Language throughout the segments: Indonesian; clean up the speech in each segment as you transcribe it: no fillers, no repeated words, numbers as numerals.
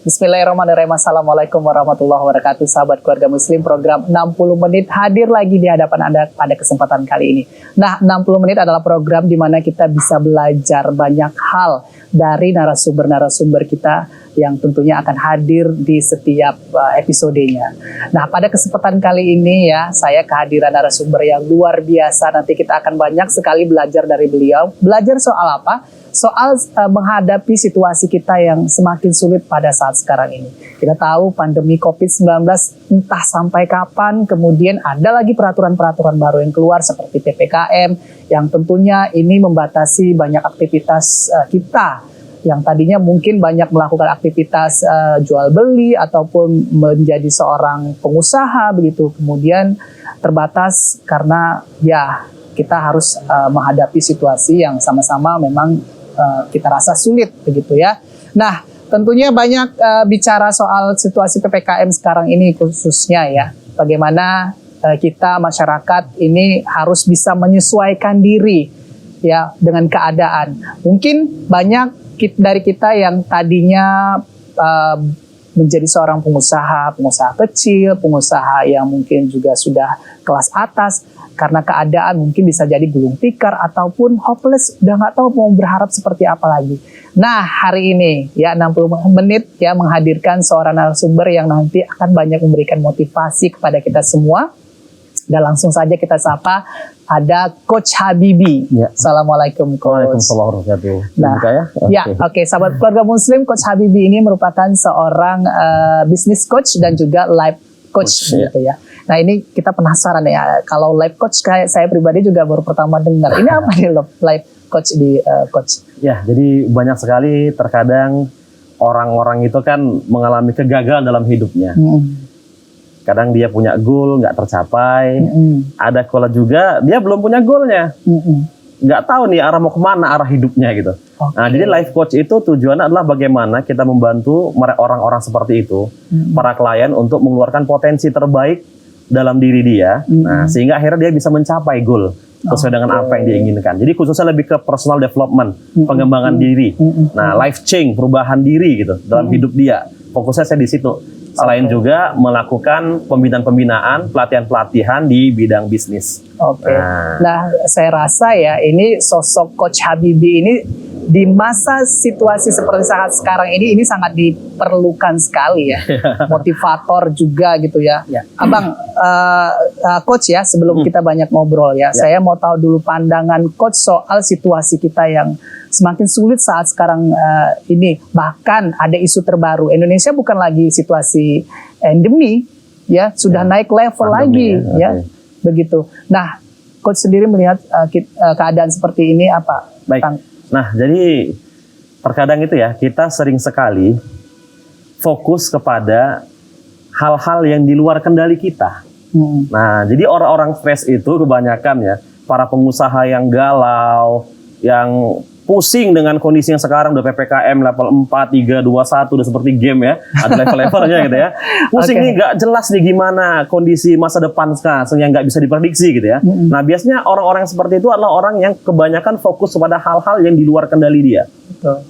Bismillahirrahmanirrahim. Assalamualaikum warahmatullahi wabarakatuh. Sahabat keluarga muslim, program 60 menit hadir lagi di hadapan Anda pada kesempatan kali ini. Nah, 60 menit adalah program di mana kita bisa belajar banyak hal dari narasumber-narasumber kita yang tentunya akan hadir di setiap episodenya. Nah, pada kesempatan kali ini ya, saya kehadiran narasumber yang luar biasa. Nanti kita akan banyak sekali belajar dari beliau. Belajar soal apa? Soal menghadapi situasi kita yang semakin sulit pada saat sekarang ini. Kita tahu pandemi COVID-19 entah sampai kapan, kemudian ada lagi peraturan-peraturan baru yang keluar seperti PPKM yang tentunya ini membatasi banyak aktivitas kita yang tadinya mungkin banyak melakukan aktivitas jual beli ataupun menjadi seorang pengusaha begitu, kemudian terbatas karena ya kita harus menghadapi situasi yang sama-sama memang kita rasa sulit begitu ya. Nah, tentunya banyak bicara soal situasi PPKM sekarang ini khususnya ya. Bagaimana kita masyarakat ini harus bisa menyesuaikan diri ya dengan keadaan. Mungkin banyak dari kita yang tadinya menjadi seorang pengusaha kecil, pengusaha yang mungkin juga sudah kelas atas, karena keadaan mungkin bisa jadi gulung tikar ataupun hopeless, udah nggak tahu mau berharap seperti apa lagi. Nah, hari ini ya 60 menit ya menghadirkan seorang narasumber yang nanti akan banyak memberikan motivasi kepada kita semua. Dan langsung saja kita sapa, ada Coach Habibie. Ya. Assalamualaikum Coach. Waalaikumsalam warahmatullahi wabarakatuh. Nah, oke, sahabat keluarga muslim, Coach Habibie ini merupakan seorang business coach dan juga life coach gitu ya. Nah, ini kita penasaran ya, kalau life coach kayak saya pribadi juga baru pertama dengar. Ini apa nih life coach di coach? Ya, jadi banyak sekali terkadang orang-orang itu kan mengalami kegagalan dalam hidupnya. Kadang dia punya goal nggak tercapai, ada kala juga dia belum punya goalnya, nggak tahu nih arah mau kemana arah hidupnya gitu. Nah, jadi life coach itu tujuannya adalah bagaimana kita membantu orang-orang seperti itu, para klien untuk mengeluarkan potensi terbaik dalam diri dia, nah sehingga akhirnya dia bisa mencapai goal sesuai dengan apa yang dia inginkan. Jadi khususnya lebih ke personal development, pengembangan diri, nah life change, perubahan diri gitu dalam hidup dia. Fokusnya saya di situ. Selain juga melakukan pembinaan-pembinaan, pelatihan-pelatihan di bidang bisnis. Nah, saya rasa ya ini sosok Coach Habibie ini di masa situasi seperti saat sekarang ini sangat diperlukan sekali ya. Motivator juga gitu ya. Abang, Coach ya, sebelum kita banyak ngobrol ya, saya mau tahu dulu pandangan Coach soal situasi kita yang semakin sulit saat sekarang ini. Bahkan ada isu terbaru, Indonesia bukan lagi situasi endemi ya, sudah naik level lagi ya. Begitu. Nah, Coach sendiri melihat keadaan seperti ini apa? Baik. Nah, jadi terkadang itu ya, kita sering sekali fokus kepada hal-hal yang di luar kendali kita. Nah, jadi orang-orang stres itu kebanyakan ya, para pengusaha yang galau, yang pusing dengan kondisi yang sekarang udah PPKM level 4, 3, 2, 1 udah seperti game ya, ada level-levelnya gitu ya. Pusing nih nggak jelas nih gimana kondisi masa depan sekarang yang nggak bisa diprediksi gitu ya. Nah, biasanya orang-orang seperti itu adalah orang yang kebanyakan fokus pada hal-hal yang di luar kendali dia.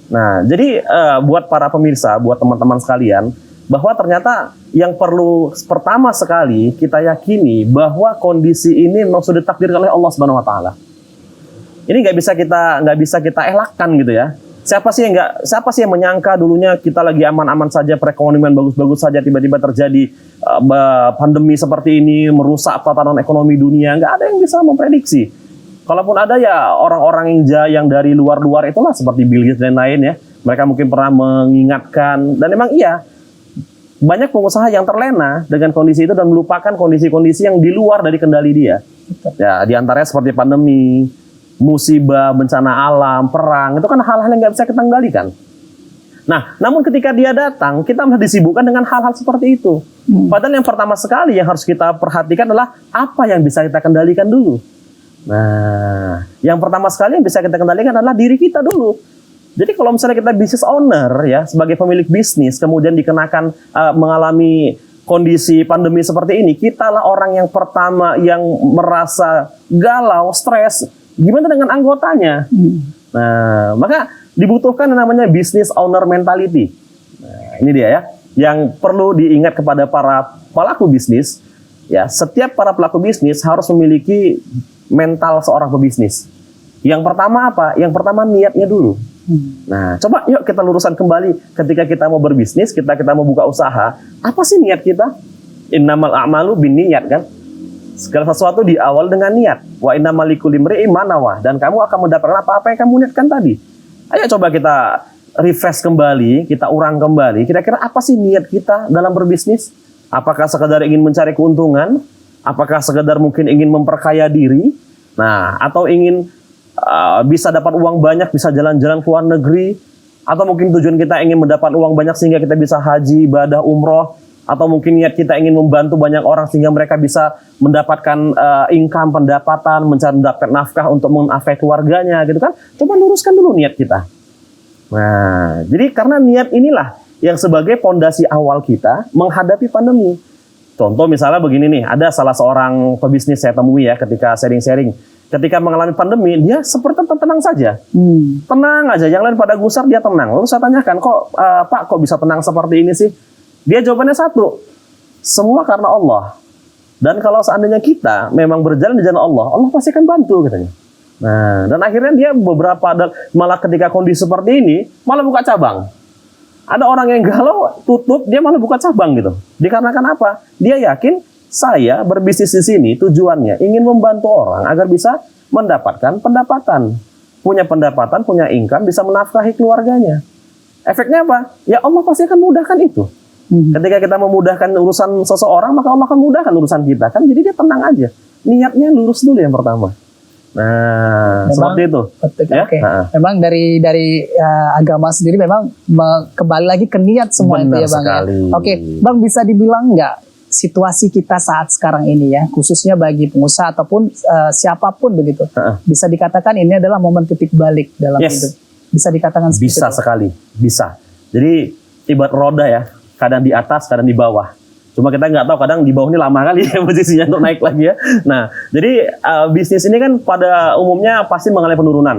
Nah, jadi buat para pemirsa, buat teman-teman sekalian, bahwa ternyata yang perlu pertama sekali kita yakini bahwa kondisi ini memang sudah ditakdirkan oleh Allah Subhanahu Wa Taala. Ini nggak bisa kita elakkan gitu ya. Siapa sih yang menyangka dulunya kita lagi aman-aman saja, perekonomian bagus-bagus saja, tiba-tiba terjadi pandemi seperti ini merusak tatanan ekonomi dunia. Nggak ada yang bisa memprediksi. Kalaupun ada ya orang-orang yang dari luar-luar itulah seperti Bill Gates dan lain ya. Mereka mungkin pernah mengingatkan, dan memang iya banyak pengusaha yang terlena dengan kondisi itu dan melupakan kondisi-kondisi yang di luar dari kendali dia. Ya, diantaranya seperti pandemi, musibah, bencana alam, perang, itu kan hal-hal yang nggak bisa kita kendalikan. Nah, namun ketika dia datang, kita malah disibukkan dengan hal-hal seperti itu. Padahal yang pertama sekali yang harus kita perhatikan adalah apa yang bisa kita kendalikan dulu. Nah, yang pertama sekali yang bisa kita kendalikan adalah diri kita dulu. Jadi kalau misalnya kita business owner ya, sebagai pemilik bisnis, kemudian dikenakan mengalami kondisi pandemi seperti ini, kitalah orang yang pertama yang merasa galau, stres. Gimana dengan anggotanya? Nah, maka dibutuhkan yang namanya business owner mentality. Nah, ini dia ya, yang perlu diingat kepada para pelaku bisnis. Ya, setiap para pelaku bisnis harus memiliki mental seorang pebisnis. Yang pertama apa? Yang pertama niatnya dulu. Nah, coba yuk kita luruskan kembali ketika kita mau berbisnis, kita mau buka usaha, apa sih niat kita? Innamal a'malu binniyat kan? Segala sesuatu diawal dengan niat. Wa innamal likulli imri'in ma nawa, dan kamu akan mendapatkan apa yang kamu niatkan tadi. Ayo coba kita refresh kembali, kita urang kembali, kira-kira apa sih niat kita dalam berbisnis? Apakah sekedar ingin mencari keuntungan? Apakah sekedar mungkin ingin memperkaya diri? Nah, atau ingin bisa dapat uang banyak, bisa jalan-jalan ke luar negeri, atau mungkin tujuan kita ingin mendapat uang banyak sehingga kita bisa haji, ibadah, umroh, atau mungkin niat kita ingin membantu banyak orang sehingga mereka bisa mendapatkan income, pendapatan, mendapatkan nafkah untuk menafkahi keluarganya, gitu kan? Coba luruskan dulu niat kita. Nah, jadi karena niat inilah yang sebagai pondasi awal kita menghadapi pandemi. Contoh misalnya begini nih, ada salah seorang pebisnis saya temui ya ketika sharing-sharing. Ketika mengalami pandemi, dia seperti tenang saja. Tenang aja, yang lain pada gusar, dia tenang. Lalu saya tanyakan, Pak, kok bisa tenang seperti ini sih? Dia jawabannya satu, semua karena Allah. Dan kalau seandainya kita memang berjalan di jalan Allah, Allah pasti akan bantu katanya. Nah, dan akhirnya dia malah ketika kondisi seperti ini, malah buka cabang. Ada orang yang galau, tutup, dia malah buka cabang gitu. Dikarenakan apa? Dia yakin, saya berbisnis di sini tujuannya ingin membantu orang agar bisa mendapatkan pendapatan. Punya pendapatan, punya income, bisa menafkahi keluarganya. Efeknya apa? Ya Allah pasti akan mudahkan itu. Ketika kita memudahkan urusan seseorang, maka Allah akan mudahkan urusan kita. Kan jadi dia tenang aja. Niatnya lurus dulu yang pertama. Nah, memang, seperti itu. Ya? Okay. Memang dari agama sendiri memang kembali lagi ke niat semua. Benar itu ya Bang sekali. ya. Oke, Bang, bisa dibilang nggak situasi kita saat sekarang ini ya, khususnya bagi pengusaha ataupun siapapun begitu, bisa dikatakan ini adalah momen titik balik dalam hidup. Bisa dikatakan seperti bisa itu. Sekali, bisa. Jadi ibarat roda ya, kadang di atas, kadang di bawah. Cuma kita nggak tahu, kadang di bawah ini lama kali ya posisinya untuk naik lagi ya. Nah, jadi bisnis ini kan pada umumnya pasti mengalami penurunan.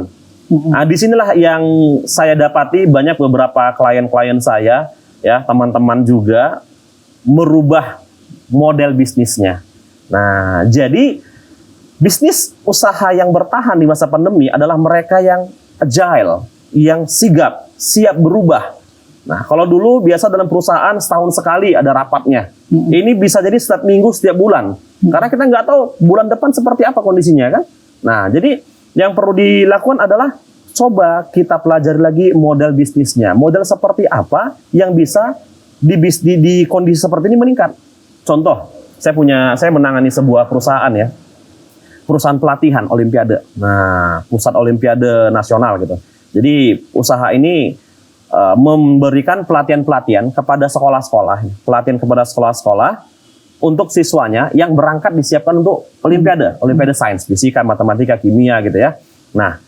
Nah, disinilah yang saya dapati banyak beberapa klien-klien saya, ya teman-teman juga merubah model bisnisnya. Nah, jadi bisnis usaha yang bertahan di masa pandemi adalah mereka yang agile, yang sigap, siap berubah. Nah, kalau dulu biasa dalam perusahaan setahun sekali ada rapatnya. Ini bisa jadi setiap minggu, setiap bulan. Karena kita nggak tahu bulan depan seperti apa kondisinya kan. Nah, jadi yang perlu dilakukan adalah coba kita pelajari lagi model bisnisnya. Model seperti apa yang bisa di kondisi seperti ini meningkat. Contoh, saya menangani sebuah perusahaan ya. Perusahaan pelatihan Olimpiade. Nah, pusat Olimpiade nasional gitu. Jadi usaha ini memberikan pelatihan-pelatihan kepada sekolah-sekolah, pelatihan kepada sekolah-sekolah untuk siswanya yang berangkat disiapkan untuk Olimpiade Sains, fisika, matematika, kimia gitu ya. Nah,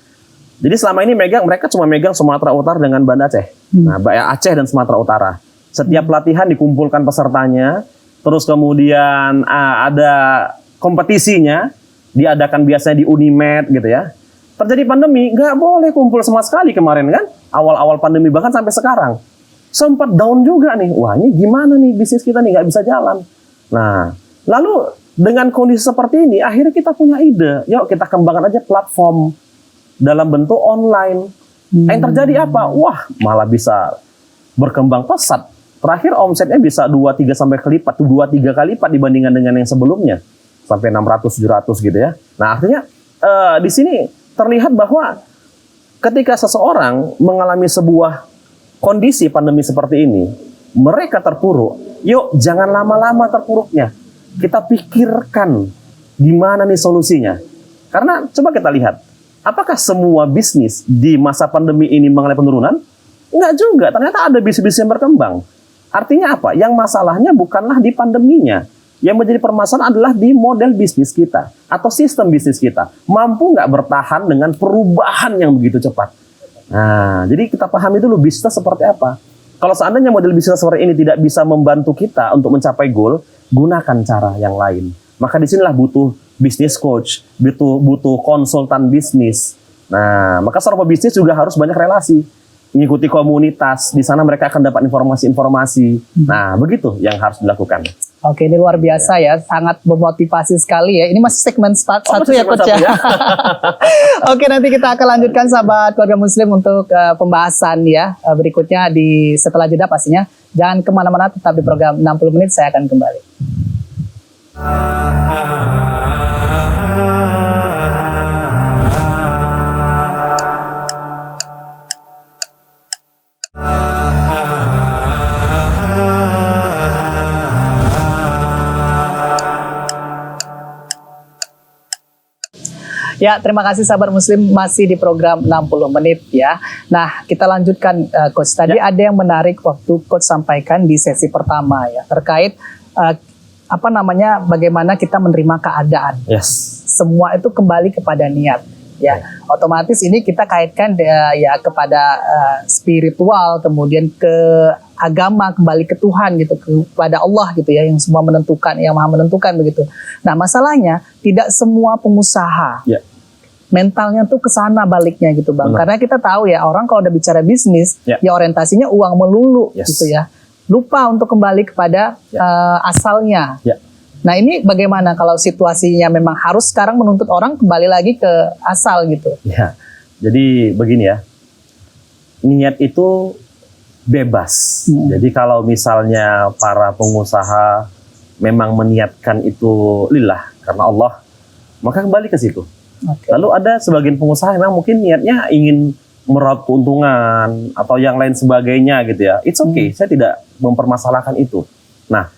jadi selama ini mereka cuma megang Sumatera Utara dengan Banda Aceh. Nah, Aceh dan Sumatera Utara. Setiap pelatihan dikumpulkan pesertanya, terus kemudian ada kompetisinya, diadakan biasanya di Unimed gitu ya. Terjadi pandemi, nggak boleh kumpul sama sekali kemarin kan, awal-awal pandemi bahkan sampai sekarang. Sempat down juga nih, wah ini gimana nih bisnis kita nih, nggak bisa jalan. Nah, lalu dengan kondisi seperti ini, akhirnya kita punya ide, yuk kita kembangkan aja platform dalam bentuk online. Yang terjadi apa? Wah, malah bisa berkembang pesat. Terakhir omsetnya bisa 2-3 sampai kelipat, 2-3 kali lipat dibandingkan dengan yang sebelumnya. Sampai 600-700 gitu ya. Nah, artinya di sini terlihat bahwa ketika seseorang mengalami sebuah kondisi pandemi seperti ini, mereka terpuruk, yuk jangan lama-lama terpuruknya. Kita pikirkan gimana nih solusinya. Karena coba kita lihat, apakah semua bisnis di masa pandemi ini mengalami penurunan? Enggak juga, ternyata ada bisnis-bisnis yang berkembang. Artinya apa? Yang masalahnya bukanlah di pandeminya. Yang menjadi permasalahan adalah di model bisnis kita atau sistem bisnis kita. Mampu nggak bertahan dengan perubahan yang begitu cepat? Nah, jadi kita pahami dulu bisnis seperti apa. Kalau seandainya model bisnis seperti ini tidak bisa membantu kita untuk mencapai goal, gunakan cara yang lain. Maka disinilah butuh bisnis coach, butuh konsultan bisnis. Nah, maka seorang pebisnis juga harus banyak relasi. Mengikuti komunitas, di sana mereka akan dapat informasi-informasi. Nah, begitu yang harus dilakukan. Oke, ini luar biasa ya, sangat memotivasi sekali ya. Ini masih segmen satu ya, Coach ya. Oke, nanti kita akan lanjutkan sahabat keluarga muslim untuk pembahasan ya berikutnya di setelah jeda pastinya. Jangan kemana-mana, tetap di program 60 menit, saya akan kembali. Ya, terima kasih sahabat muslim, masih di program 60 menit ya. Nah, kita lanjutkan Coach. Tadi ada yang menarik waktu Coach sampaikan di sesi pertama ya, terkait bagaimana kita menerima keadaan. Yes. Semua itu kembali kepada niat ya. Otomatis ini kita kaitkan ya kepada spiritual, kemudian ke agama, kembali ke Tuhan gitu, kepada Allah gitu ya, yang semua menentukan, yang Maha menentukan begitu. Nah, masalahnya tidak semua pengusaha mentalnya tuh kesana baliknya gitu Bang. Karena kita tahu ya, orang kalau udah bicara bisnis ya orientasinya uang melulu gitu ya. Lupa untuk kembali kepada asalnya. Nah, ini bagaimana kalau situasinya memang harus sekarang menuntut orang kembali lagi ke asal gitu? Ya, jadi begini ya, niat itu bebas. Jadi kalau misalnya para pengusaha memang meniatkan itu lillah, karena Allah, maka kembali ke situ. Lalu ada sebagian pengusaha yang mungkin niatnya ingin meraup keuntungan atau yang lain sebagainya gitu ya. It's okay, saya tidak mempermasalahkan itu. Nah,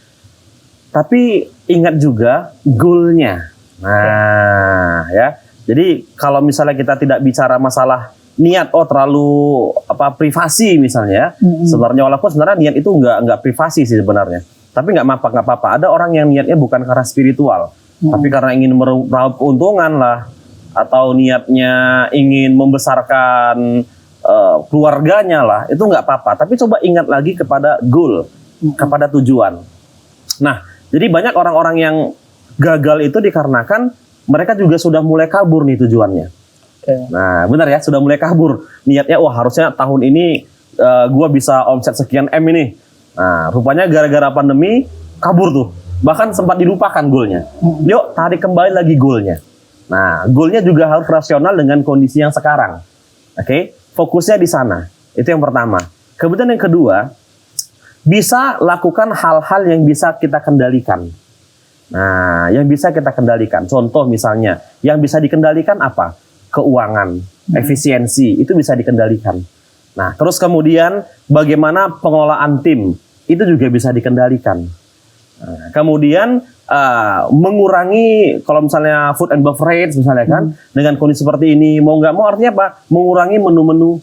tapi ingat juga goalnya. Nah, ya. Jadi kalau misalnya kita tidak bicara masalah niat, terlalu privasi misalnya, sebenarnya walaupun sebenarnya niat itu nggak privasi sih sebenarnya. Tapi nggak apa-apa. Ada orang yang niatnya bukan karena spiritual, tapi karena ingin meraup keuntungan lah, atau niatnya ingin membesarkan keluarganya lah, itu nggak apa-apa. Tapi coba ingat lagi kepada goal, kepada tujuan. Nah, jadi banyak orang-orang yang gagal itu dikarenakan mereka juga sudah mulai kabur nih tujuannya. Nah, benar ya, sudah mulai kabur. Niatnya, harusnya tahun ini gua bisa omset sekian M ini. Nah, rupanya gara-gara pandemi kabur tuh. Bahkan sempat dilupakan goalnya. Yuk, tarik kembali lagi goalnya. Nah, goalnya juga harus rasional dengan kondisi yang sekarang. Oke, fokusnya di sana. Itu yang pertama. Kemudian yang kedua, bisa lakukan hal-hal yang bisa kita kendalikan. Nah, yang bisa kita kendalikan. Contoh misalnya, yang bisa dikendalikan apa? Keuangan, efisiensi, itu bisa dikendalikan. Nah, terus kemudian bagaimana pengelolaan tim, itu juga bisa dikendalikan. Nah, kemudian mengurangi kalau misalnya food and beverage misalnya kan, dengan kondisi seperti ini mau nggak mau artinya apa? Mengurangi menu-menu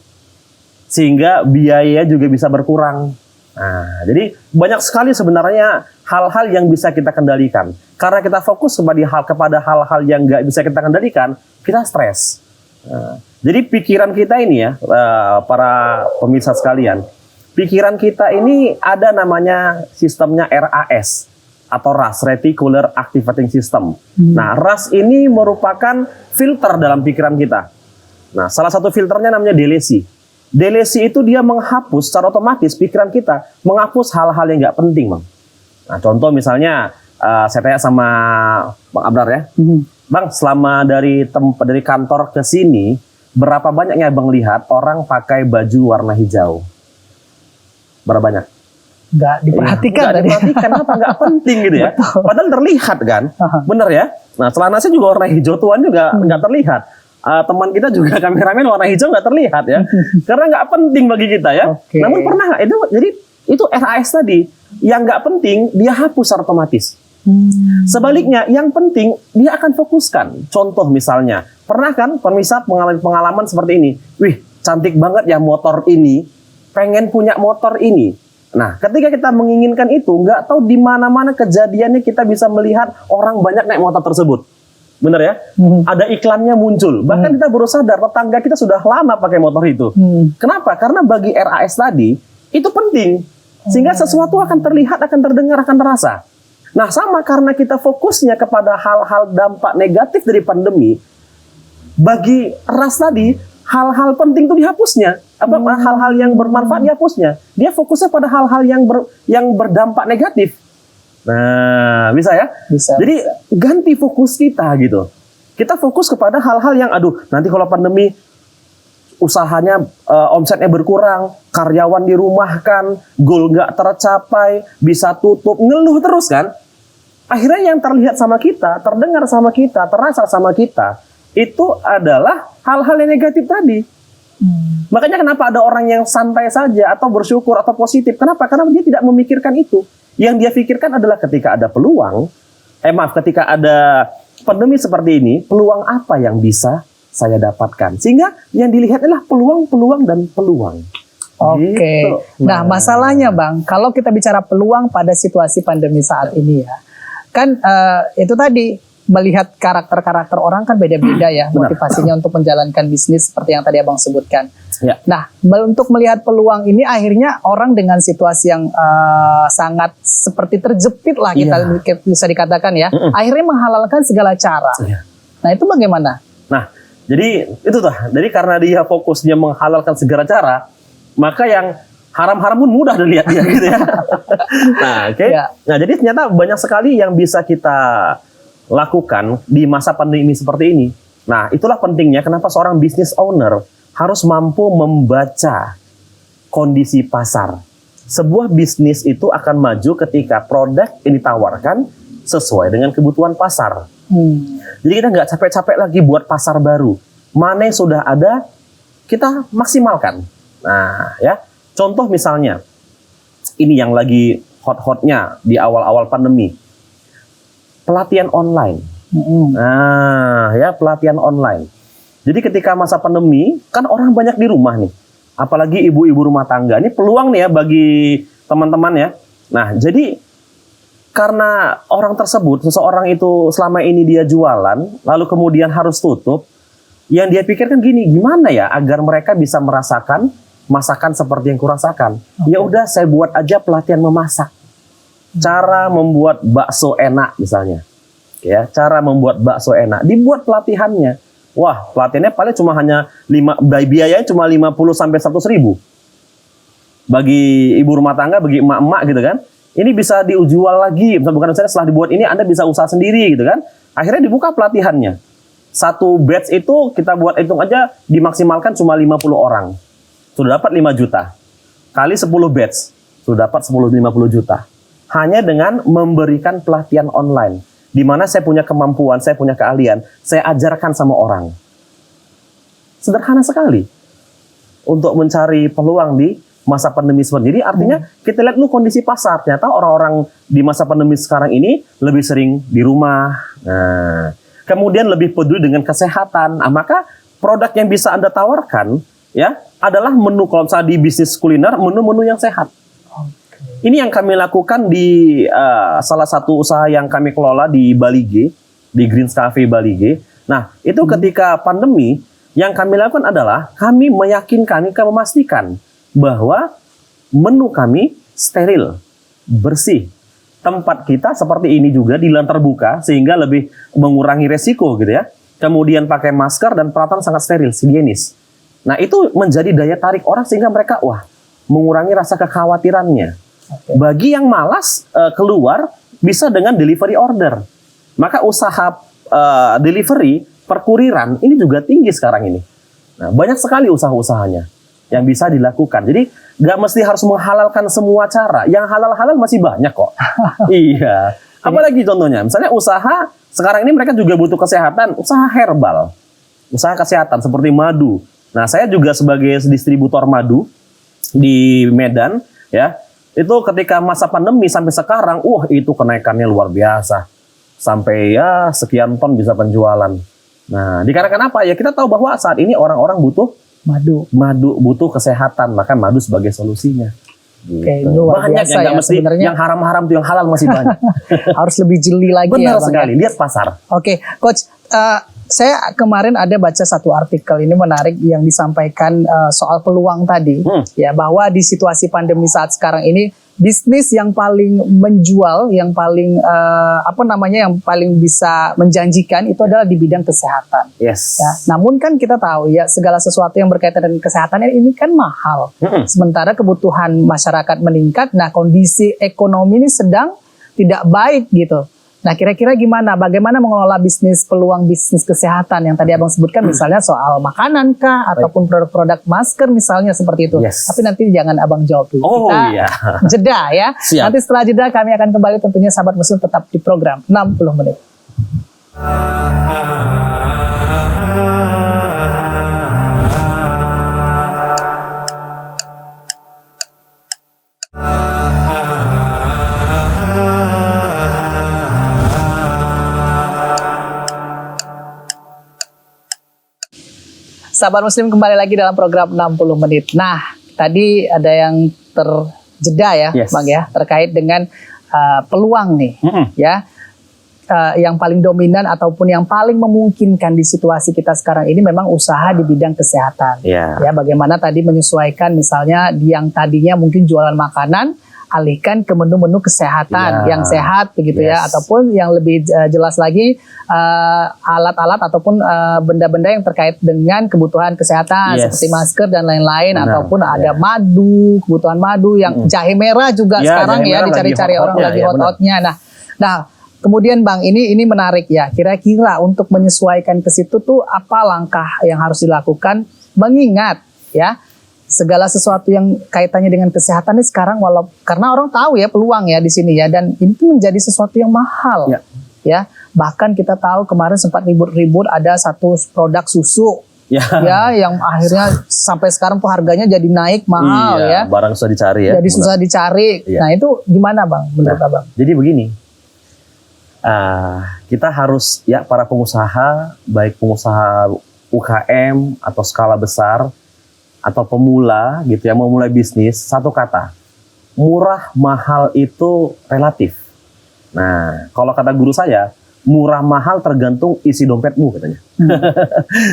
sehingga biaya juga bisa berkurang. Nah, jadi banyak sekali sebenarnya hal-hal yang bisa kita kendalikan. Karena kita fokus kepada hal-hal yang nggak bisa kita kendalikan, kita stres. Nah, jadi pikiran kita ini ya, para pemirsa sekalian, pikiran kita ini ada namanya sistemnya RAS. Atau RAS, Reticular Activating System. Nah, RAS ini merupakan filter dalam pikiran kita. Nah, salah satu filternya namanya delesi. Delesi itu dia menghapus secara otomatis pikiran kita, menghapus hal-hal yang nggak penting, Bang. Nah, contoh misalnya, saya tanya sama Bang Abrar ya, Bang, selama dari kantor ke sini, berapa banyaknya Bang lihat orang pakai baju warna hijau? Berapa banyak? Nggak diperhatikan. Nggak diperhatikan, apa? Nggak penting gitu ya. Padahal terlihat kan, bener ya. Nah, celana saya juga warna hijau, tuan juga nggak terlihat. Teman kita juga kameramen warna hijau nggak terlihat ya, karena nggak penting bagi kita ya. Namun pernah nggak itu RAS tadi yang nggak penting dia hapus secara otomatis. Sebaliknya yang penting dia akan fokuskan. Contoh misalnya, pernah kan pemirsa mengalami pengalaman seperti ini? Wih, cantik banget ya motor ini. pengen punya motor ini. Nah, ketika kita menginginkan itu, nggak tahu di mana-mana kejadiannya kita bisa melihat orang banyak naik motor tersebut. Bener ya? Ada iklannya muncul. Bahkan kita baru sadar tetangga kita sudah lama pakai motor itu. Kenapa? Karena bagi RAS tadi, itu penting. Sehingga sesuatu akan terlihat, akan terdengar, akan terasa. Nah, sama karena kita fokusnya kepada hal-hal dampak negatif dari pandemi, bagi RAS tadi, hal-hal penting itu dihapusnya. Hal-hal yang bermanfaat dihapusnya. Dia fokusnya pada hal-hal yang berdampak negatif. Nah, bisa ya? Bisa. Jadi ganti fokus kita gitu. Kita fokus kepada hal-hal yang nanti kalau pandemi usahanya omsetnya berkurang, karyawan dirumahkan, goal nggak tercapai, bisa tutup, ngeluh terus kan? Akhirnya yang terlihat sama kita, terdengar sama kita, terasa sama kita, itu adalah hal-hal yang negatif tadi. Makanya kenapa ada orang yang santai saja atau bersyukur atau positif? Kenapa? Karena dia tidak memikirkan itu. Yang dia pikirkan adalah ketika ada peluang, ketika ada pandemi seperti ini, peluang apa yang bisa saya dapatkan? Sehingga yang dilihat adalah peluang dan peluang. Oke. Gitu. Nah, masalahnya Bang, kalau kita bicara peluang pada situasi pandemi saat ini ya, kan itu tadi, melihat karakter-karakter orang kan beda-beda ya, motivasinya untuk menjalankan bisnis seperti yang tadi Abang sebutkan. Ya. Nah, untuk melihat peluang ini akhirnya orang dengan situasi yang sangat seperti terjepit lah kita bisa dikatakan ya, akhirnya menghalalkan segala cara. Nah, itu bagaimana? Nah, jadi itu tuh. Jadi karena dia fokusnya menghalalkan segala cara, maka yang haram-haram pun mudah dilihat dia gitu ya. Nah, oke. Ya. Nah, jadi ternyata banyak sekali yang bisa kita lakukan di masa pandemi seperti ini. Nah, itulah pentingnya kenapa seorang business owner harus mampu membaca kondisi pasar. Sebuah bisnis itu akan maju ketika produk yang ditawarkan sesuai dengan kebutuhan pasar. Jadi kita nggak capek-capek lagi buat pasar baru. Mana yang sudah ada, kita maksimalkan. Nah, ya, contoh misalnya, ini yang lagi hot-hotnya di awal-awal pandemi. Pelatihan online. Nah, ya, pelatihan online. Jadi ketika masa pandemi, kan orang banyak di rumah nih. Apalagi ibu-ibu rumah tangga. Ini peluang nih ya bagi teman-teman ya. Nah, jadi karena orang tersebut, seseorang itu selama ini dia jualan, lalu kemudian harus tutup, yang dia pikirkan gini, gimana ya agar mereka bisa merasakan masakan seperti yang kurasakan. Ya udah, saya buat aja pelatihan memasak. Cara membuat bakso enak misalnya. Ya, cara membuat bakso enak. Dibuat pelatihannya. Wah, pelatihannya paling cuma hanya biayanya cuma 50 sampai 100.000. Bagi ibu rumah tangga, bagi emak-emak gitu kan. Ini bisa dijual lagi. Misalnya setelah dibuat ini Anda bisa usaha sendiri gitu kan. Akhirnya dibuka pelatihannya. Satu batch itu kita buat hitung aja dimaksimalkan cuma 50 orang. Sudah dapat 5 juta. Kali 10 batch, sudah dapat 50 juta. Hanya dengan memberikan pelatihan online. Di mana saya punya kemampuan, saya punya keahlian, saya ajarkan sama orang. Sederhana sekali. Untuk mencari peluang di masa pandemi seperti ini. Artinya kita lihat dulu kondisi pasar. Ternyata orang-orang di masa pandemi sekarang ini lebih sering di rumah. Nah, kemudian lebih peduli dengan kesehatan. Nah, maka produk yang bisa Anda tawarkan ya adalah menu, kalau misalnya di bisnis kuliner, menu-menu yang sehat. Ini yang kami lakukan di salah satu usaha yang kami kelola di Bali G, di Greens Cafe Bali G. Nah, itu ketika pandemi, yang kami lakukan adalah kami meyakinkan, kami memastikan bahwa menu kami steril, bersih. Tempat kita seperti ini juga di lahan terbuka, sehingga lebih mengurangi resiko gitu ya. Kemudian pakai masker dan peralatan sangat steril, higienis. Nah, itu menjadi daya tarik orang sehingga mereka, wah, mengurangi rasa kekhawatirannya. Bagi yang malas keluar, bisa dengan delivery order. Maka usaha delivery, perkuriran, ini juga tinggi sekarang ini. Nah, banyak sekali usaha-usahanya yang bisa dilakukan. Jadi, nggak mesti harus menghalalkan semua cara. Yang halal-halal masih banyak kok. Iya. Apalagi contohnya, misalnya usaha, sekarang ini mereka juga butuh kesehatan, usaha herbal. Usaha kesehatan, seperti madu. Nah, saya juga sebagai distributor madu di Medan, ya, itu ketika masa pandemi sampai sekarang, itu kenaikannya luar biasa. Sampai ya sekian ton bisa penjualan. Nah, dikarenakan apa? Ya kita tahu bahwa saat ini orang-orang butuh Madu butuh kesehatan, maka madu sebagai solusinya. Gitu. Oke, luar Banyak biasa yang nggak ya, mesti, sebenarnya. yang haram-haram tuh, yang halal masih banyak. Harus lebih jeli lagi ya, Benar Bang. sekali, lihat pasar. Oke, Coach, saya kemarin ada baca satu artikel ini menarik yang disampaikan soal peluang tadi, ya, bahwa di situasi pandemi saat sekarang ini bisnis yang paling menjual, yang paling yang paling bisa menjanjikan itu adalah di bidang kesehatan. Yes. Ya, namun kan kita tahu ya segala sesuatu yang berkaitan dengan kesehatan ini kan mahal. Sementara kebutuhan masyarakat meningkat, nah kondisi ekonomi ini sedang tidak baik gitu. Nah, kira-kira gimana? Bagaimana mengelola peluang bisnis kesehatan yang tadi Abang sebutkan, misalnya soal makanan kah, ataupun produk-produk masker misalnya seperti itu. Yes. Tapi nanti jangan Abang jawab dulu. Oh, Kita iya. jeda ya. Siap. Nanti setelah jeda kami akan kembali, tentunya sahabat muslim tetap di program 60 menit. Sahabat muslim, kembali lagi dalam program 60 menit. Nah, tadi ada yang terjeda ya, Yes. Bang ya, terkait dengan peluang nih, ya. Yang paling dominan ataupun yang paling memungkinkan di situasi kita sekarang ini memang usaha di bidang kesehatan. Ya. Ya, bagaimana tadi menyesuaikan misalnya yang tadinya mungkin jualan makanan, alihkan ke menu-menu kesehatan yang sehat begitu ya, ataupun yang lebih jelas lagi alat-alat ataupun benda-benda yang terkait dengan kebutuhan kesehatan seperti masker dan lain-lain, ataupun ada madu, kebutuhan madu yang jahe merah juga sekarang ya dicari-cari orang lagi hot-hotnya. Nah, kemudian Bang, ini menarik ya. Kira-kira untuk menyesuaikan ke situ tuh apa langkah yang harus dilakukan, mengingat ya segala sesuatu yang kaitannya dengan kesehatan ini sekarang karena orang tahu ya peluang ya di sini ya, dan ini tuh menjadi sesuatu yang mahal ya. Bahkan kita tahu kemarin sempat ribut-ribut ada satu produk susu ya yang akhirnya sampai sekarang tuh harganya jadi naik mahal ya. Barang susah dicari ya. Jadi susah dicari. Nah, itu gimana Bang menurut Abang? Jadi begini. Kita harus ya, para pengusaha, baik pengusaha UKM atau skala besar atau pemula gitu ya, mau mulai bisnis, satu kata, murah mahal itu relatif. Nah, kalau kata guru saya, murah mahal tergantung isi dompetmu katanya.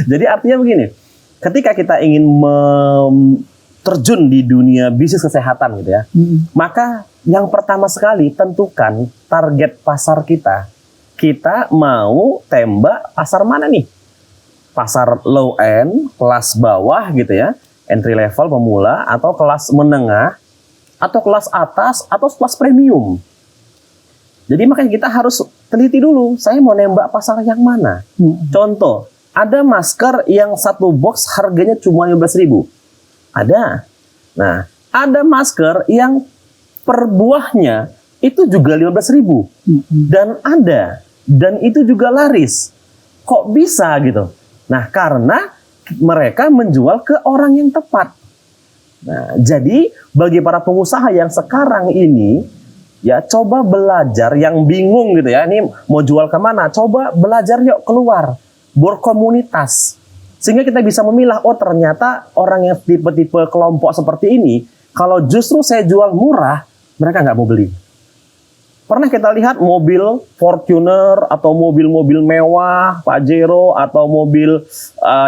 Jadi artinya begini, ketika kita ingin terjun di dunia bisnis kesehatan gitu ya, maka yang pertama sekali tentukan target pasar kita. Kita mau tembak pasar mana nih? Pasar low end, kelas bawah gitu ya, entry level pemula, atau kelas menengah, atau kelas atas, atau kelas premium. Jadi makanya kita harus teliti dulu, saya mau nembak pasar yang mana. Contoh, ada masker yang satu box harganya cuma 15.000. Ada. Nah, ada masker yang per buahnya itu juga 15.000. Dan itu juga laris. Kok bisa gitu? Nah, karena mereka menjual ke orang yang tepat. Nah, jadi bagi para pengusaha yang sekarang ini, ya coba belajar, yang bingung gitu ya, ini mau jual kemana, coba belajar yuk keluar, berkomunitas. Sehingga kita bisa memilah, oh ternyata orang yang tipe-tipe kelompok seperti ini, kalau justru saya jual murah, mereka nggak mau beli. Pernah kita lihat mobil Fortuner atau mobil-mobil mewah, Pajero, atau mobil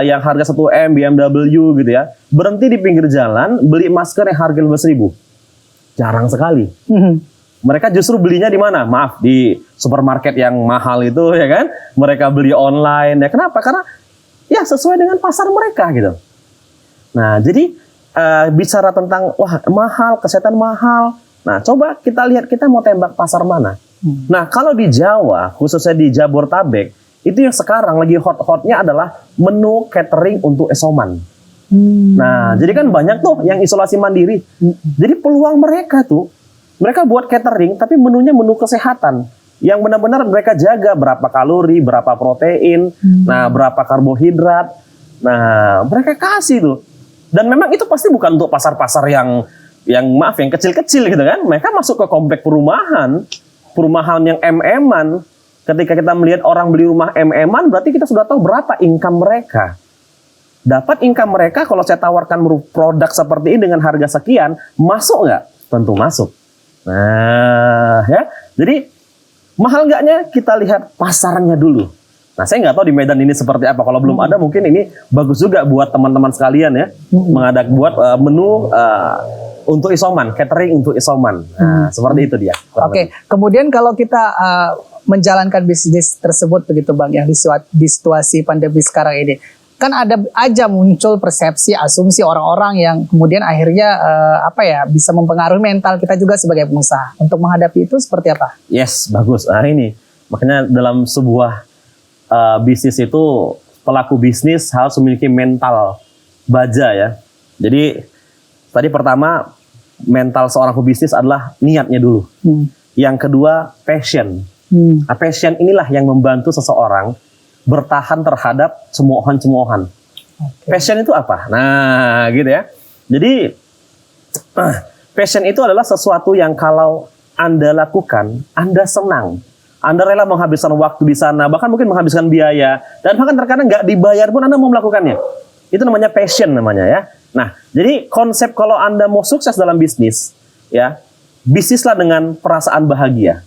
yang harga 1M, BMW gitu ya, berhenti di pinggir jalan, beli masker yang harga 15.000. Jarang sekali. Mereka justru belinya di mana? Maaf, di supermarket yang mahal itu ya kan. Mereka beli online. Ya kenapa? Karena ya sesuai dengan pasar mereka gitu. Nah, jadi bicara tentang wah mahal, kesehatan mahal. Nah, coba kita lihat kita mau tembak pasar mana. Nah, kalau di Jawa, khususnya di Jabodetabek, itu yang sekarang lagi hot-hotnya adalah menu catering untuk isoman. Nah, jadi kan banyak tuh yang isolasi mandiri. Jadi peluang mereka tuh, mereka buat catering, tapi menunya menu kesehatan. Yang benar-benar mereka jaga berapa kalori, berapa protein, nah berapa karbohidrat. Nah, mereka kasih tuh. Dan memang itu pasti bukan untuk pasar-pasar yang maaf, yang kecil-kecil gitu kan. Mereka masuk ke komplek perumahan yang MM-an. Ketika kita melihat orang beli rumah MM-an, berarti kita sudah tahu berapa income mereka. dapat income mereka kalau saya tawarkan produk seperti ini dengan harga sekian, masuk nggak? Tentu masuk. Nah, ya, jadi mahal nggaknya kita lihat pasarnya dulu. Nah, saya nggak tahu di Medan ini seperti apa. Kalau belum ada, mungkin ini bagus juga buat teman-teman sekalian ya, buat menu untuk isoman, catering untuk isoman. Nah, seperti itu dia. Oke, kemudian kalau kita menjalankan bisnis tersebut begitu Bang, yang di situasi pandemi sekarang ini, kan ada aja muncul persepsi, asumsi orang-orang yang kemudian akhirnya bisa mempengaruhi mental kita juga sebagai pengusaha. Untuk menghadapi itu seperti apa? Yes, bagus. Nah ini, makanya dalam sebuah bisnis itu pelaku bisnis harus memiliki mental baja ya. Jadi tadi pertama mental seorang pebisnis adalah niatnya dulu. Yang kedua passion. Nah, passion inilah yang membantu seseorang bertahan terhadap cemoohan-cemoohan. Passion itu apa? Nah gitu ya. Jadi passion itu adalah sesuatu yang kalau Anda lakukan, Anda senang. Anda rela menghabiskan waktu di sana, bahkan mungkin menghabiskan biaya, dan bahkan terkadang nggak dibayar pun Anda mau melakukannya. Itu namanya passion namanya ya. Nah, jadi konsep kalau Anda mau sukses dalam bisnis, ya, bisnislah dengan perasaan bahagia.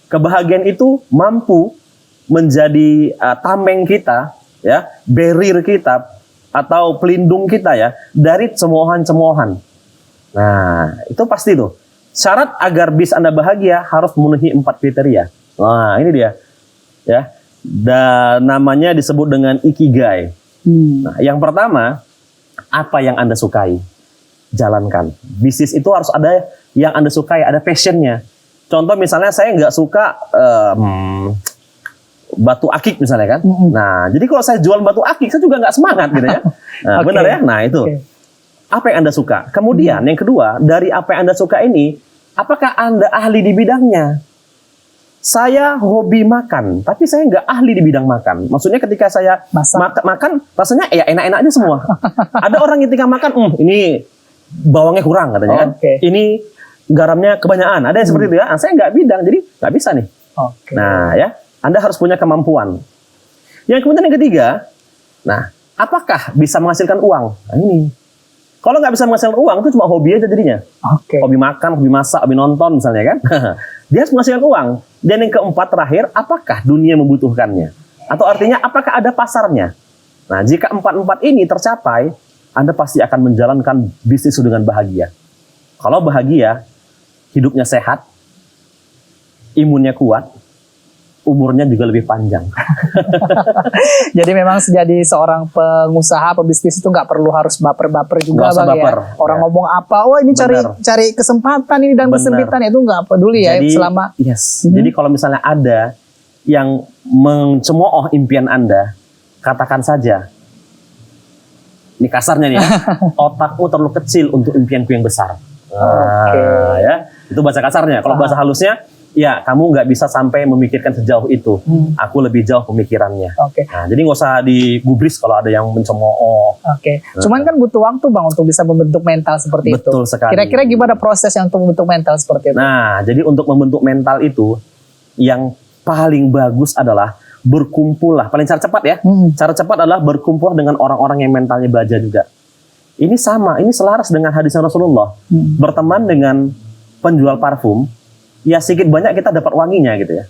Kebahagiaan itu mampu menjadi tameng kita, ya, barrier kita atau pelindung kita ya dari cemoohan-cemoohan. Nah, itu pasti tuh. Syarat agar bis Anda bahagia harus memenuhi 4 kriteria. Nah, ini dia. Ya. Dan namanya disebut dengan ikigai. Nah, yang pertama, apa yang Anda sukai? Jalankan. Bisnis itu harus ada yang Anda sukai, ada passionnya. Contoh misalnya saya nggak suka batu akik misalnya kan. Nah, jadi kalau saya jual batu akik, saya juga nggak semangat gitu ya. Nah, benar ya? Nah, itu. Apa yang Anda suka? Kemudian yang kedua, dari apa yang Anda suka ini, apakah Anda ahli di bidangnya? Saya hobi makan, tapi saya nggak ahli di bidang makan. Maksudnya ketika saya makan, rasanya ya enak-enak aja semua. Ada orang ketika makan, ini bawangnya kurang katanya kan. Ini garamnya kebanyakan. Ada yang seperti itu ya. Nah, saya nggak bidang, jadi nggak bisa nih. Nah ya, Anda harus punya kemampuan. Yang kemudian yang ketiga, nah apakah bisa menghasilkan uang? Nah ini. Kalau nggak bisa menghasilkan uang, itu cuma hobi aja jadinya. Hobi makan, hobi masak, hobi nonton misalnya kan. Dia harus menghasilkan uang. Dan yang keempat terakhir, apakah dunia membutuhkannya? Atau artinya, apakah ada pasarnya? Nah, jika 4-4 ini tercapai, Anda pasti akan menjalankan bisnis dengan bahagia. Kalau bahagia, hidupnya sehat, imunnya kuat, umurnya juga lebih panjang. Jadi memang jadi seorang pengusaha, pebisnis itu nggak perlu harus baper-baper juga Bang ya. Orang ngomong apa, oh ini cari kesempatan ini dan kesempitan, itu nggak peduli ya selama. Jadi kalau misalnya ada yang mencemooh impian Anda, katakan saja, ini kasarnya nih ya, otakmu terlalu kecil untuk impianku yang besar. Ya, itu bahasa kasarnya. Kalau bahasa halusnya, ya, kamu nggak bisa sampai memikirkan sejauh itu. Aku lebih jauh pemikirannya. Nah, jadi nggak usah digubris kalau ada yang mencemooh. Cuman kan butuh waktu Bang untuk bisa membentuk mental seperti itu. Betul sekali. Kira-kira gimana prosesnya untuk membentuk mental seperti itu? Nah, jadi untuk membentuk mental itu, yang paling bagus adalah berkumpul lah. Paling cara cepat ya. Cara cepat adalah berkumpul dengan orang-orang yang mentalnya baja juga. Ini sama, ini selaras dengan hadisnya Rasulullah. Berteman dengan penjual parfum, ya sedikit banyak kita dapat wanginya gitu ya.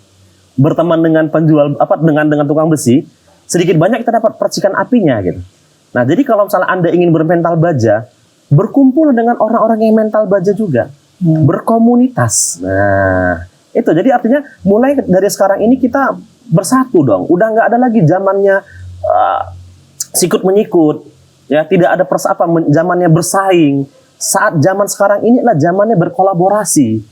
Berteman dengan penjual dengan tukang besi, sedikit banyak kita dapat percikan apinya gitu. Nah, jadi kalau misalnya Anda ingin bermental baja, berkumpul dengan orang-orang yang mental baja juga. Berkomunitas. Nah, itu jadi artinya mulai dari sekarang ini kita bersatu dong. Udah nggak ada lagi zamannya sikut menyikut. Ya, tidak ada zamannya bersaing. Saat zaman sekarang ini adalah zamannya berkolaborasi.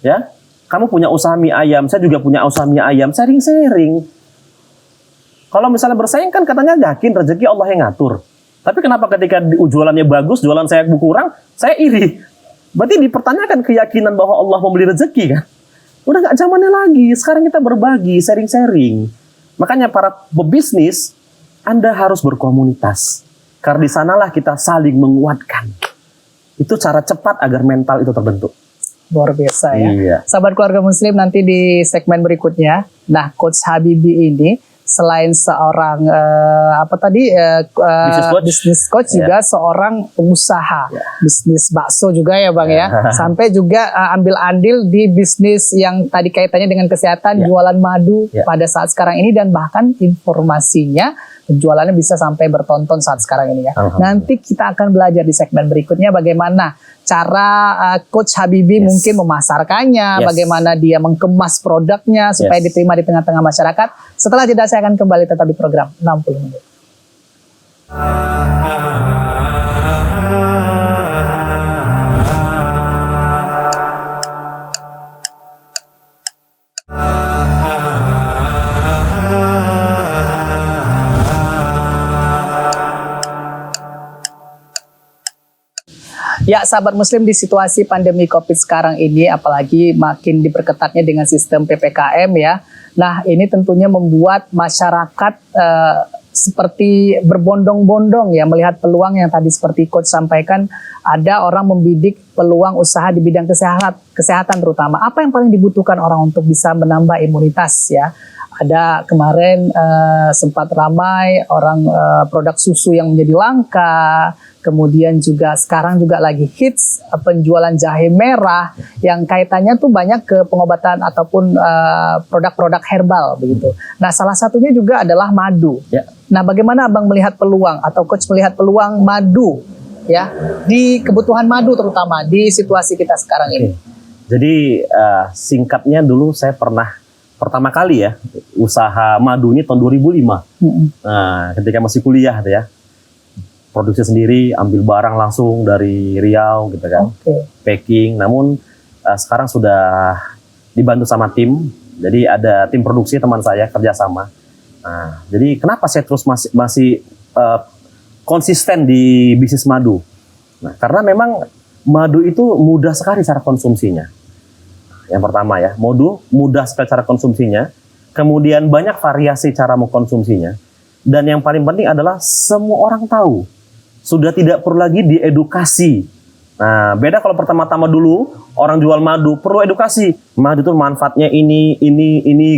Ya, kamu punya usaha mie ayam, saya juga punya usaha mie ayam, sharing-sharing. Kalau misalnya bersaing kan katanya yakin rezeki Allah yang ngatur. Tapi kenapa ketika jualannya bagus, jualan saya berkurang, saya iri? Berarti dipertanyakan keyakinan bahwa Allah membeli rezeki kan? Udah nggak zamannya lagi. Sekarang kita berbagi, sharing-sharing. Makanya para pebisnis, Anda harus berkomunitas. Karena di sanalah kita saling menguatkan. Itu cara cepat agar mental itu terbentuk. Luar biasa ya. Iya. Sahabat keluarga muslim, nanti di segmen berikutnya, nah Coach Habibie ini selain seorang business coach juga seorang pengusaha bisnis bakso juga ya Bang ya. Sampai juga ambil andil di bisnis yang tadi kaitannya dengan kesehatan, jualan madu pada saat sekarang ini, dan bahkan informasinya penjualannya bisa sampai bertonton saat sekarang ini ya. Nanti kita akan belajar di segmen berikutnya bagaimana cara Coach Habibie mungkin memasarkannya, bagaimana dia mengemas produknya supaya diterima di tengah-tengah masyarakat. Setelah jeda saya akan kembali tetap di program 60 menit. Ya, sahabat muslim, di situasi pandemi Covid sekarang ini, apalagi makin diperketatnya dengan sistem PPKM ya. Nah, ini tentunya membuat masyarakat seperti berbondong-bondong ya, melihat peluang yang tadi seperti Coach sampaikan, ada orang membidik peluang usaha di bidang kesehatan terutama. Apa yang paling dibutuhkan orang untuk bisa menambah imunitas ya? Ada kemarin sempat ramai orang produk susu yang menjadi langka, kemudian juga sekarang juga lagi hits penjualan jahe merah yang kaitannya tuh banyak ke pengobatan ataupun produk-produk herbal begitu. Nah, salah satunya juga adalah madu. Nah, bagaimana Abang melihat peluang atau Coach melihat peluang madu ya di kebutuhan madu terutama di situasi kita sekarang ini? Jadi singkatnya dulu saya pernah pertama kali ya usaha madu ini tahun 2005. Nah, ketika masih kuliah tuh ya, produksi sendiri, ambil barang langsung dari Riau gitu kan, packing. Namun sekarang sudah dibantu sama tim. Jadi ada tim produksi teman saya kerjasama. Nah, jadi kenapa saya terus masih konsisten di bisnis madu? Nah, karena memang madu itu mudah sekali cara konsumsinya. Yang pertama ya, madu mudah sekali cara konsumsinya, kemudian banyak variasi cara mengkonsumsinya, dan yang paling penting adalah semua orang tahu, sudah tidak perlu lagi diedukasi. Nah, beda kalau pertama-tama dulu orang jual madu perlu edukasi, madu itu manfaatnya ini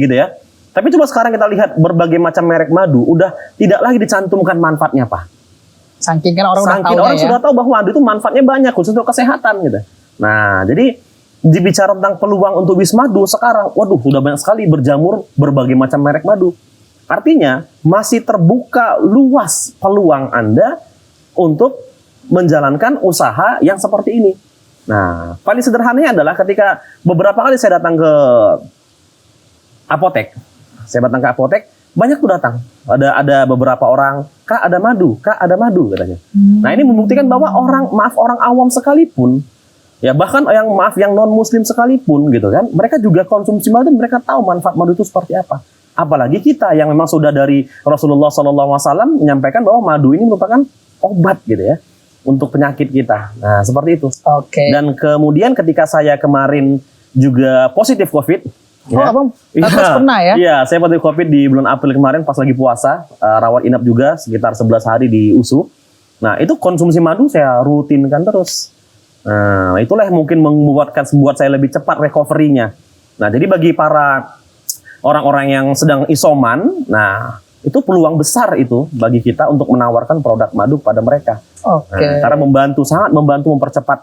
gitu ya. Tapi coba sekarang kita lihat berbagai macam merek madu, udah tidak lagi dicantumkan manfaatnya apa. Saking kan orang sudah tahu bahwa madu itu manfaatnya banyak khusus untuk kesehatan gitu. Nah, jadi dibicara tentang peluang untuk bisnis madu sekarang, waduh, sudah banyak sekali berjamur berbagai macam merek madu. Artinya masih terbuka luas peluang Anda untuk menjalankan usaha yang seperti ini. Nah, paling sederhananya adalah ketika beberapa kali saya datang ke apotek, banyak tuh datang. Ada beberapa orang, Kak ada madu katanya. Nah, ini membuktikan bahwa orang awam sekalipun, ya bahkan yang non muslim sekalipun gitu kan, mereka juga konsumsi madu, mereka tahu manfaat madu itu seperti apa. Apalagi kita yang memang sudah dari Rasulullah SAW menyampaikan bahwa madu ini merupakan obat gitu ya untuk penyakit kita. Nah, seperti itu. Dan kemudian ketika saya kemarin juga positif COVID. Abang pernah ya? Iya, saya positif COVID di bulan April kemarin pas lagi puasa, rawat inap juga sekitar 11 hari di USU. Nah, itu konsumsi madu saya rutinkan terus. Nah, itulah yang mungkin membuat saya lebih cepat recovery-nya. Nah, jadi bagi para orang-orang yang sedang isoman, nah, itu peluang besar itu bagi kita untuk menawarkan produk madu pada mereka. Nah, karena sangat membantu mempercepat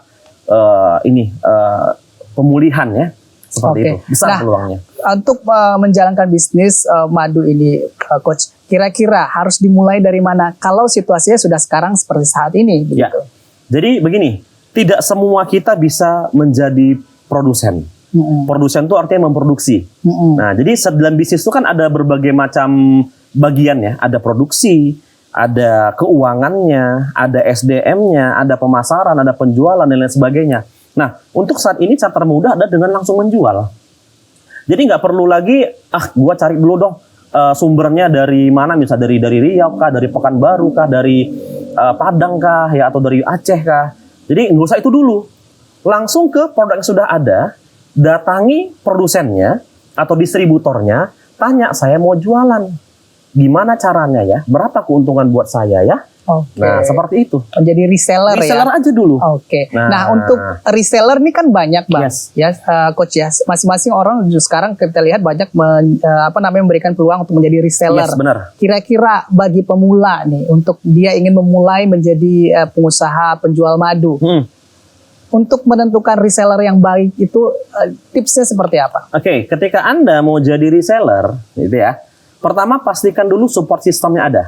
pemulihan ya. Seperti itu, besar peluangnya. Untuk menjalankan bisnis madu ini, Coach, kira-kira harus dimulai dari mana kalau situasinya sudah sekarang seperti saat ini? Begitu. Ya. Jadi begini, tidak semua kita bisa menjadi produsen. Produsen itu artinya memproduksi. Nah, jadi dalam bisnis itu kan ada berbagai macam bagian ya. Ada produksi, ada keuangannya, ada SDM-nya, ada pemasaran, ada penjualan, dan lain sebagainya. Nah, untuk saat ini cara termudah adalah dengan langsung menjual. Jadi nggak perlu lagi, gua cari dulu dong sumbernya dari mana, misalnya dari Riau kah, dari Pekanbaru kah, dari Padang kah, ya, atau dari Aceh kah. Jadi nggak usah itu dulu. Langsung ke produk yang sudah ada, datangi produsennya atau distributornya, tanya, saya mau jualan. Gimana caranya ya? Berapa keuntungan buat saya ya? Oke. Nah, seperti itu. Menjadi reseller, Reseller ya. aja dulu. Oke. Nah. Nah, untuk reseller ini kan banyak, Bang. Yes. Ya, Coach ya. Masing-masing orang sekarang kita lihat banyak memberikan peluang untuk menjadi reseller. Yes, benar. Kira-kira bagi pemula nih, untuk dia ingin memulai menjadi pengusaha penjual madu, untuk menentukan reseller yang baik itu tipsnya seperti apa? Oke, ketika Anda mau jadi reseller, gitu ya. Pertama pastikan dulu support sistemnya ada.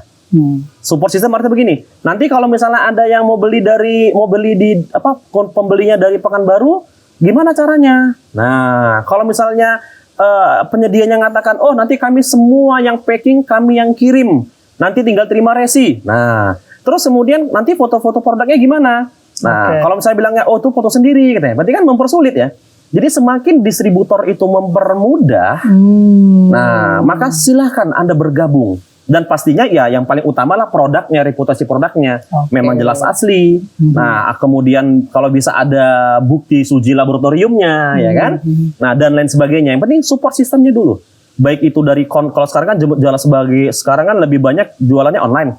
Support system artinya begini. Nanti kalau misalnya ada yang mau beli pembelinya dari Pekanbaru, gimana caranya? Nah, kalau misalnya penyedianya ngatakan, oh nanti kami semua yang packing, kami yang kirim, nanti tinggal terima resi. Nah, terus kemudian nanti foto-foto produknya gimana? Nah, kalau misalnya bilangnya, oh itu foto sendiri, katanya, berarti kan mempersulit ya. Jadi semakin distributor itu mempermudah, nah maka silahkan Anda bergabung. Dan pastinya ya yang paling utama lah produknya, reputasi produknya. Memang jelas asli. Nah, kemudian kalau bisa ada bukti uji laboratoriumnya, ya kan? Nah, dan lain sebagainya. Yang penting support sistemnya dulu. Baik itu dari kalau sekarang kan sekarang kan lebih banyak jualannya online.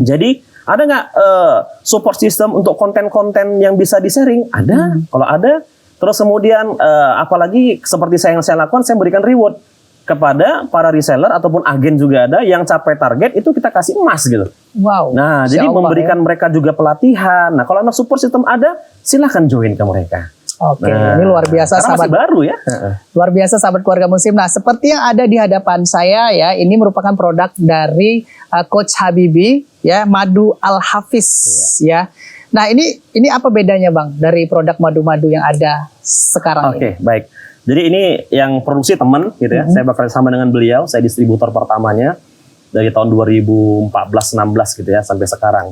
Jadi ada nggak support system untuk konten-konten yang bisa di-sharing? Ada. Kalau ada, terus kemudian apalagi seperti yang saya lakukan, saya berikan reward kepada para reseller ataupun agen juga ada yang capai target itu kita kasih emas gitu. Wow. Nah, jadi memberikan mereka juga pelatihan. Nah, kalau support system ada, silahkan join ke mereka. Oke, ini luar biasa sahabat. Masih baru ya. Luar biasa sahabat keluarga muslim. Nah, seperti yang ada di hadapan saya ya, ini merupakan produk dari Coach Habibie ya, Madu Al-Hafiz ya. Nah, ini apa bedanya Bang dari produk madu-madu yang ada sekarang ini? Oke, baik. Jadi ini yang produksi teman gitu ya. Saya bekerja sama dengan beliau, saya distributor pertamanya dari tahun 2014-16 gitu ya sampai sekarang.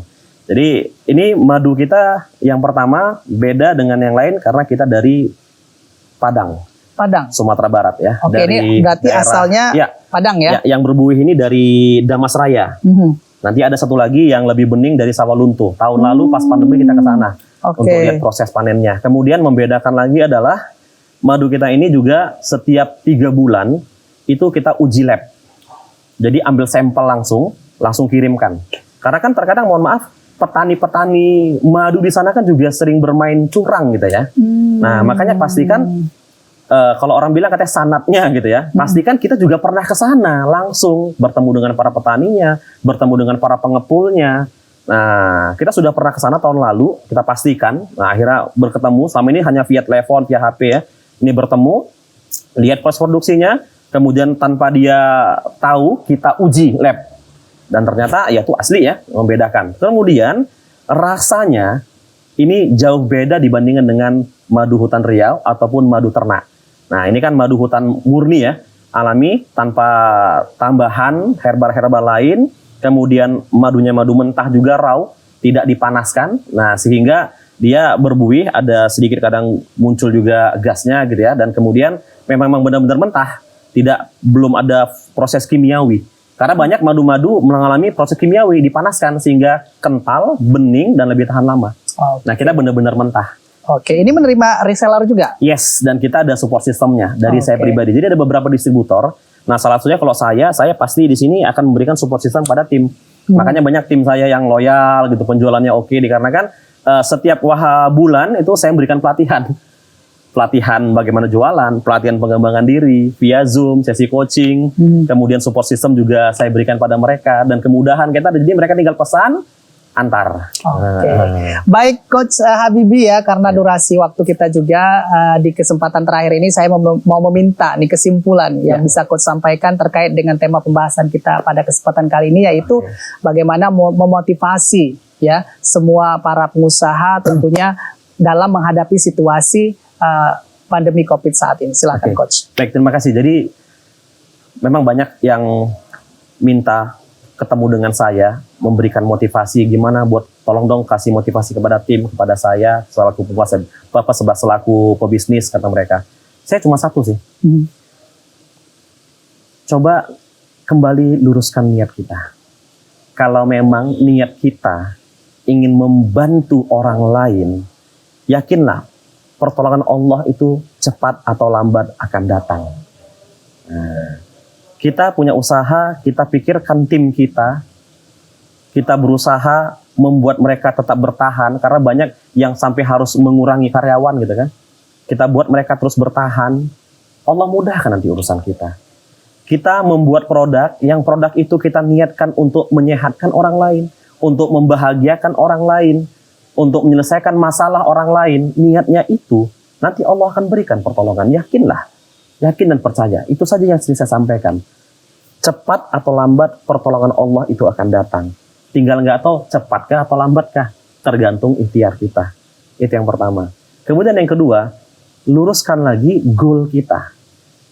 Jadi ini madu kita yang pertama beda dengan yang lain karena kita dari Padang, Sumatera Barat ya. Oke, dari ini berarti daerah, asalnya Padang ya? Yang berbuih ini dari Damas Raya. Nanti ada satu lagi yang lebih bening dari Sawalunto. Tahun lalu pas pandemi kita ke sana untuk lihat proses panennya. Kemudian membedakan lagi adalah madu kita ini juga setiap 3 bulan itu kita uji lab. Jadi ambil sampel langsung kirimkan. Karena kan terkadang mohon maaf petani-petani madu di sana kan juga sering bermain curang gitu ya. Nah, makanya pastikan kalau orang bilang katanya sanatnya gitu ya, pastikan kita juga pernah ke sana langsung bertemu dengan para petaninya, bertemu dengan para pengepulnya. Nah, kita sudah pernah ke sana tahun lalu, kita pastikan. Nah, akhirnya berketemu, selama ini hanya via telepon, via HP ya. Ini bertemu, lihat proses produksinya, kemudian tanpa dia tahu, kita uji lab. Dan ternyata ya itu asli ya, membedakan. Kemudian rasanya ini jauh beda dibandingkan dengan madu hutan Riau ataupun madu ternak. Nah, ini kan madu hutan murni ya, alami tanpa tambahan herbal-herbal lain. Kemudian madunya madu mentah juga raw, tidak dipanaskan. Nah, sehingga dia berbuih, ada sedikit kadang muncul juga gasnya gitu ya. Dan kemudian memang benar-benar mentah, belum ada proses kimiawi. Karena banyak madu-madu mengalami proses kimiawi, dipanaskan sehingga kental, bening, dan lebih tahan lama. Nah, kita benar-benar mentah. Oke, ini menerima reseller juga? Yes, dan kita ada support sistemnya dari saya pribadi. Jadi ada beberapa distributor. Nah, salah satunya kalau saya pasti di sini akan memberikan support system pada tim. Makanya banyak tim saya yang loyal gitu, penjualannya oke, dikarenakan setiap bulan itu saya memberikan pelatihan bagaimana jualan, pelatihan pengembangan diri via Zoom, sesi coaching, kemudian support system juga saya berikan pada mereka, dan kemudahan kita, jadi mereka tinggal pesan, antar. Oke. Baik Coach Habibie ya, karena durasi waktu kita juga di kesempatan terakhir ini saya mau meminta nih kesimpulan yang bisa Coach sampaikan terkait dengan tema pembahasan kita pada kesempatan kali ini, yaitu bagaimana memotivasi ya semua para pengusaha tentunya dalam menghadapi situasi pandemi COVID saat ini. Silakan Coach. Baik, terima kasih. Jadi memang banyak yang minta ketemu dengan saya, memberikan motivasi gimana buat tolong dong kasih motivasi kepada tim, kepada saya selaku selaku pebisnis, kata mereka. Saya cuma satu sih. Coba kembali luruskan niat kita. Kalau memang niat kita ingin membantu orang lain, yakinlah pertolongan Allah itu cepat atau lambat akan datang. Nah, kita punya usaha, kita pikirkan tim kita kita berusaha membuat mereka tetap bertahan, karena banyak yang sampai harus mengurangi karyawan gitu kan. Kita buat mereka terus bertahan, Allah mudahkan nanti urusan kita. Kita membuat produk, yang produk itu kita niatkan untuk menyehatkan orang lain, untuk membahagiakan orang lain, untuk menyelesaikan masalah orang lain. Niatnya itu, nanti Allah akan berikan pertolongan. Yakinlah, yakin dan percaya. Itu saja yang sering saya sampaikan. Cepat atau lambat pertolongan Allah itu akan datang. Tinggal nggak tahu cepatkah atau lambatkah, tergantung ikhtiar kita. Itu yang pertama. Kemudian yang kedua, luruskan lagi goal kita.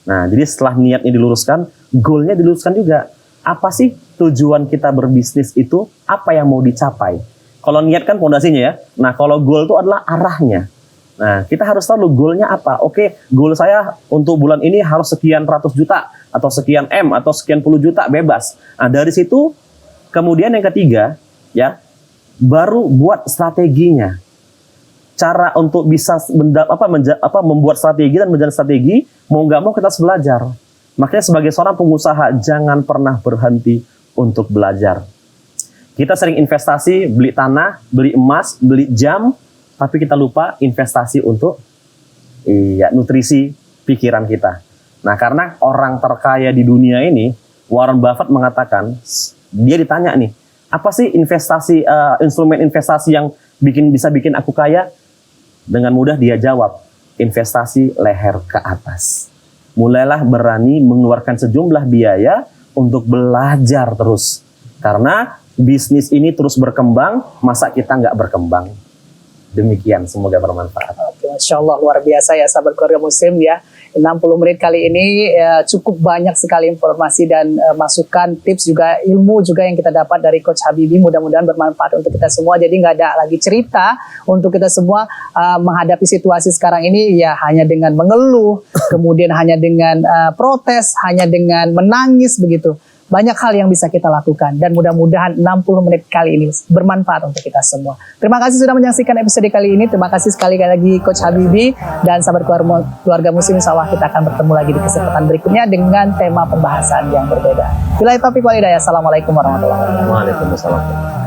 Nah, jadi setelah niatnya diluruskan, goalnya diluruskan juga. Apa sih tujuan kita berbisnis itu? Apa yang mau dicapai? Kalau niat kan fondasinya ya. Nah, kalau goal itu adalah arahnya. Nah, kita harus tahu goalnya apa. Oke, goal saya untuk bulan ini harus sekian ratus juta, atau sekian M, atau sekian puluh juta, bebas. Nah, dari situ, kemudian yang ketiga, ya, baru buat strateginya. Cara untuk bisa membuat strategi dan menjalankan strategi, mau nggak mau kita harus belajar. Makanya sebagai seorang pengusaha, jangan pernah berhenti untuk belajar. Kita sering investasi, beli tanah, beli emas, beli jam, tapi kita lupa investasi untuk nutrisi pikiran kita. Nah, karena orang terkaya di dunia ini, Warren Buffett mengatakan, dia ditanya nih, apa sih investasi, instrumen investasi yang bisa bikin aku kaya? Dengan mudah dia jawab, investasi leher ke atas. Mulailah berani mengeluarkan sejumlah biaya untuk belajar terus. Karena bisnis ini terus berkembang, masa kita nggak berkembang? Demikian, semoga bermanfaat. Oke, Masya Allah, luar biasa ya sahabat keluarga muslim ya. 60 menit kali ini cukup banyak sekali informasi dan masukan, tips juga, ilmu juga yang kita dapat dari Coach Habibie. Mudah-mudahan bermanfaat untuk kita semua. Jadi nggak ada lagi cerita untuk kita semua menghadapi situasi sekarang ini ya hanya dengan mengeluh, kemudian hanya dengan protes, hanya dengan menangis begitu. Banyak hal yang bisa kita lakukan dan mudah-mudahan 60 menit kali ini bermanfaat untuk kita semua. Terima kasih sudah menyaksikan episode kali ini. Terima kasih sekali lagi Coach Habibie dan sahabat keluarga muslim. Insya Allah kita akan bertemu lagi di kesempatan berikutnya dengan tema pembahasan yang berbeda. Billahi taufiq wal hidayah. Assalamualaikum warahmatullahi wabarakatuh. Waalaikumsalam.